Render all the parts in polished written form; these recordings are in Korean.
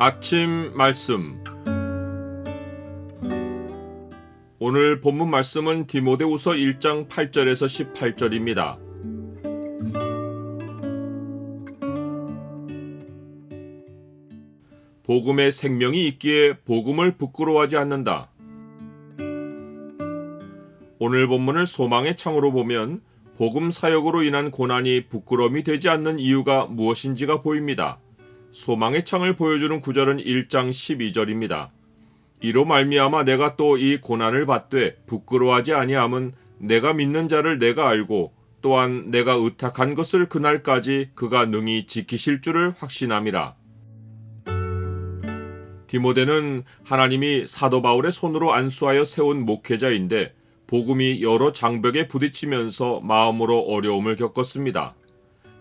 아침 말씀. 오늘 본문 말씀은 디모데후서 1장 8절에서 18절입니다. 복음에 생명이 있기에 복음을 부끄러워하지 않는다. 오늘 본문을 소망의 창으로 보면 복음 사역으로 인한 고난이 부끄러움이 되지 않는 이유가 무엇인지가 보입니다. 소망의 창을 보여주는 구절은 1장 12절입니다. 이로 말미암아 내가 또 이 고난을 받되 부끄러워하지 아니함은 내가 믿는 자를 내가 알고 또한 내가 의탁한 것을 그날까지 그가 능히 지키실 줄을 확신함이라. 디모데는 하나님이 사도 바울의 손으로 안수하여 세운 목회자인데 복음이 여러 장벽에 부딪히면서 마음으로 어려움을 겪었습니다.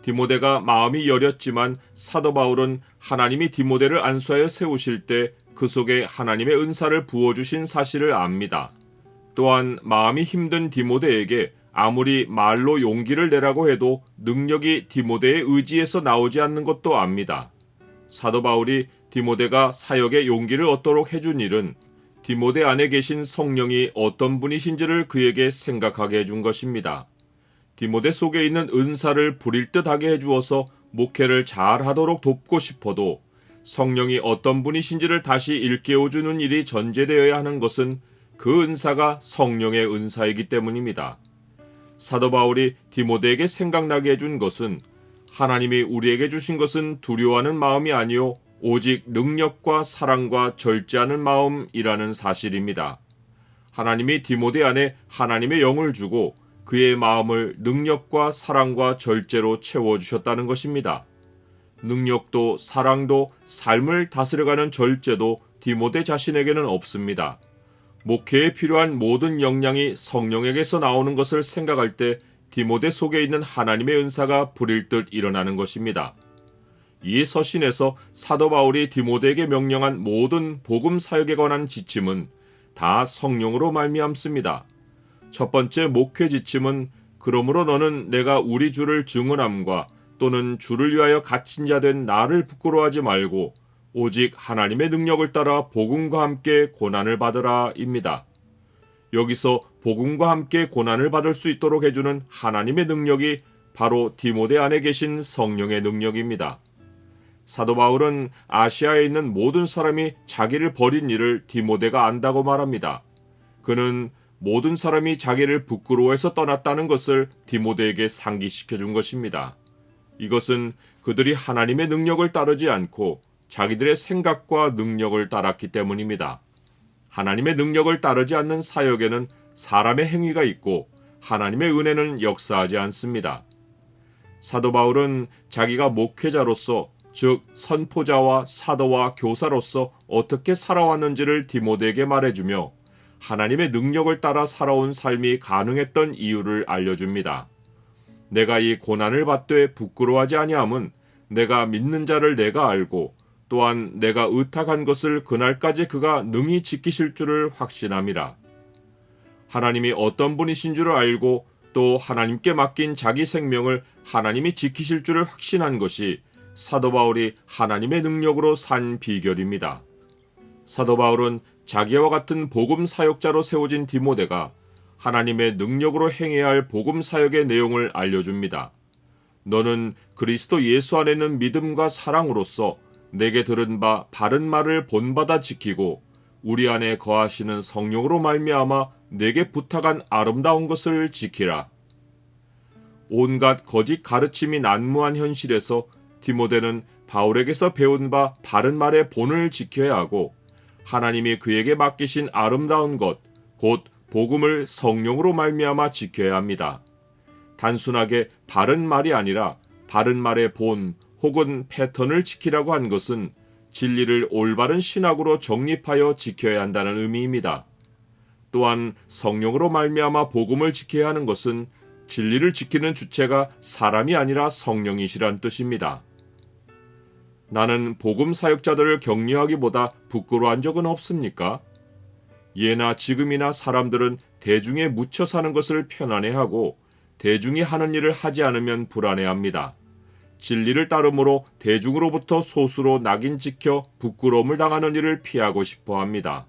디모데가 마음이 여렸지만 사도 바울은 하나님이 디모데를 안수하여 세우실 때 그 속에 하나님의 은사를 부어주신 사실을 압니다. 또한 마음이 힘든 디모데에게 아무리 말로 용기를 내라고 해도 능력이 디모데의 의지에서 나오지 않는 것도 압니다. 사도 바울이 디모데가 사역의 용기를 얻도록 해준 일은 디모데 안에 계신 성령이 어떤 분이신지를 그에게 생각하게 해준 것입니다. 디모데 속에 있는 은사를 부릴 듯하게 해주어서 목회를 잘하도록 돕고 싶어도 성령이 어떤 분이신지를 다시 일깨워주는 일이 전제되어야 하는 것은 그 은사가 성령의 은사이기 때문입니다. 사도 바울이 디모데에게 생각나게 해준 것은 하나님이 우리에게 주신 것은 두려워하는 마음이 아니요 오직 능력과 사랑과 절제하는 마음이라는 사실입니다. 하나님이 디모데 안에 하나님의 영을 주고 그의 마음을 능력과 사랑과 절제로 채워주셨다는 것입니다. 능력도 사랑도 삶을 다스려가는 절제도 디모데 자신에게는 없습니다. 목회에 필요한 모든 역량이 성령에게서 나오는 것을 생각할 때 디모데 속에 있는 하나님의 은사가 불일 듯 일어나는 것입니다. 이 서신에서 사도 바울이 디모데에게 명령한 모든 복음 사역에 관한 지침은 다 성령으로 말미암습니다. 첫 번째 목회 지침은 그러므로 너는 내가 우리 주를 증언함과 또는 주를 위하여 갇힌 자 된 나를 부끄러워하지 말고 오직 하나님의 능력을 따라 복음과 함께 고난을 받으라 입니다. 여기서 복음과 함께 고난을 받을 수 있도록 해주는 하나님의 능력이 바로 디모데 안에 계신 성령의 능력입니다. 사도 바울은 아시아에 있는 모든 사람이 자기를 버린 일을 디모데가 안다고 말합니다. 그는 모든 사람이 자기를 부끄러워해서 떠났다는 것을 디모데에게 상기시켜 준 것입니다. 이것은 그들이 하나님의 능력을 따르지 않고 자기들의 생각과 능력을 따랐기 때문입니다. 하나님의 능력을 따르지 않는 사역에는 사람의 행위가 있고 하나님의 은혜는 역사하지 않습니다. 사도 바울은 자기가 목회자로서 즉 선포자와 사도와 교사로서 어떻게 살아왔는지를 디모데에게 말해주며 하나님의 능력을 따라 살아온 삶이 가능했던 이유를 알려줍니다. 내가 이 고난을 받되 부끄러워하지 아니함은 내가 믿는 자를 내가 알고 또한 내가 의탁한 것을 그날까지 그가 능히 지키실 줄을 확신함이라. 하나님이 어떤 분이신 줄을 알고 또 하나님께 맡긴 자기 생명을 하나님이 지키실 줄을 확신한 것이 사도 바울이 하나님의 능력으로 산 비결입니다. 사도 바울은 자기와 같은 복음 사역자로 세워진 디모데가 하나님의 능력으로 행해야 할 복음 사역의 내용을 알려줍니다. 너는 그리스도 예수 안에 있는 믿음과 사랑으로서 내게 들은 바 바른 말을 본받아 지키고 우리 안에 거하시는 성령으로 말미암아 내게 부탁한 아름다운 것을 지키라. 온갖 거짓 가르침이 난무한 현실에서 디모데는 바울에게서 배운 바 바른 말의 본을 지켜야 하고 하나님이 그에게 맡기신 아름다운 것, 곧 복음을 성령으로 말미암아 지켜야 합니다. 단순하게 바른 말이 아니라 바른 말의 본 혹은 패턴을 지키라고 한 것은 진리를 올바른 신학으로 정립하여 지켜야 한다는 의미입니다. 또한 성령으로 말미암아 복음을 지켜야 하는 것은 진리를 지키는 주체가 사람이 아니라 성령이시란 뜻입니다. 나는 복음 사역자들을 격려하기보다 부끄러워한 적은 없습니까? 예나 지금이나 사람들은 대중에 묻혀 사는 것을 편안해하고 대중이 하는 일을 하지 않으면 불안해합니다. 진리를 따름으로 대중으로부터 소수로 낙인 찍혀 부끄러움을 당하는 일을 피하고 싶어 합니다.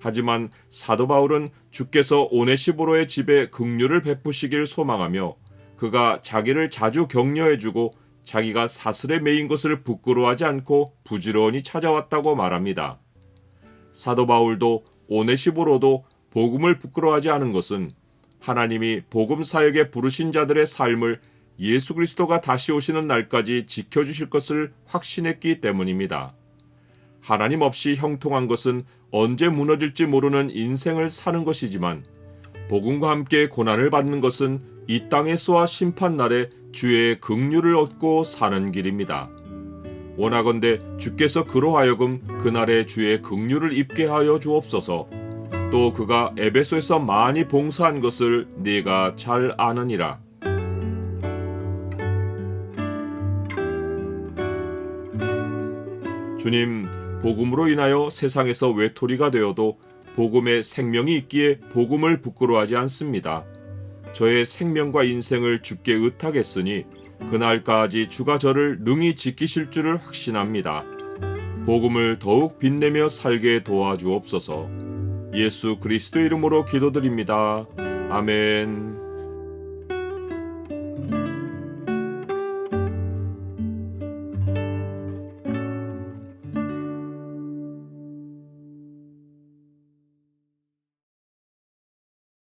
하지만 사도 바울은 주께서 오네시보로의 집에 긍휼을 베푸시길 소망하며 그가 자기를 자주 격려해주고 자기가 사슬에 매인 것을 부끄러워하지 않고 부지런히 찾아왔다고 말합니다. 사도 바울도 오네시보로도 복음을 부끄러워하지 않은 것은 하나님이 복음 사역에 부르신 자들의 삶을 예수 그리스도가 다시 오시는 날까지 지켜주실 것을 확신했기 때문입니다. 하나님 없이 형통한 것은 언제 무너질지 모르는 인생을 사는 것이지만 복음과 함께 고난을 받는 것은 이 땅에서와 심판날에 주의 긍휼을 얻고 사는 길입니다. 원하건대 주께서 그로 하여금 그날에 주의 긍휼을 입게 하여 주옵소서. 또 그가 에베소에서 많이 봉사한 것을 네가 잘 아느니라. 주님, 복음으로 인하여 세상에서 외톨이가 되어도 복음의 생명이 있기에 복음을 부끄러워하지 않습니다. 저의 생명과 인생을 주께 의탁했으니 그날까지 주가 저를 능히 지키실 줄을 확신합니다. 복음을 더욱 빛내며 살게 도와주옵소서. 예수 그리스도 이름으로 기도드립니다. 아멘.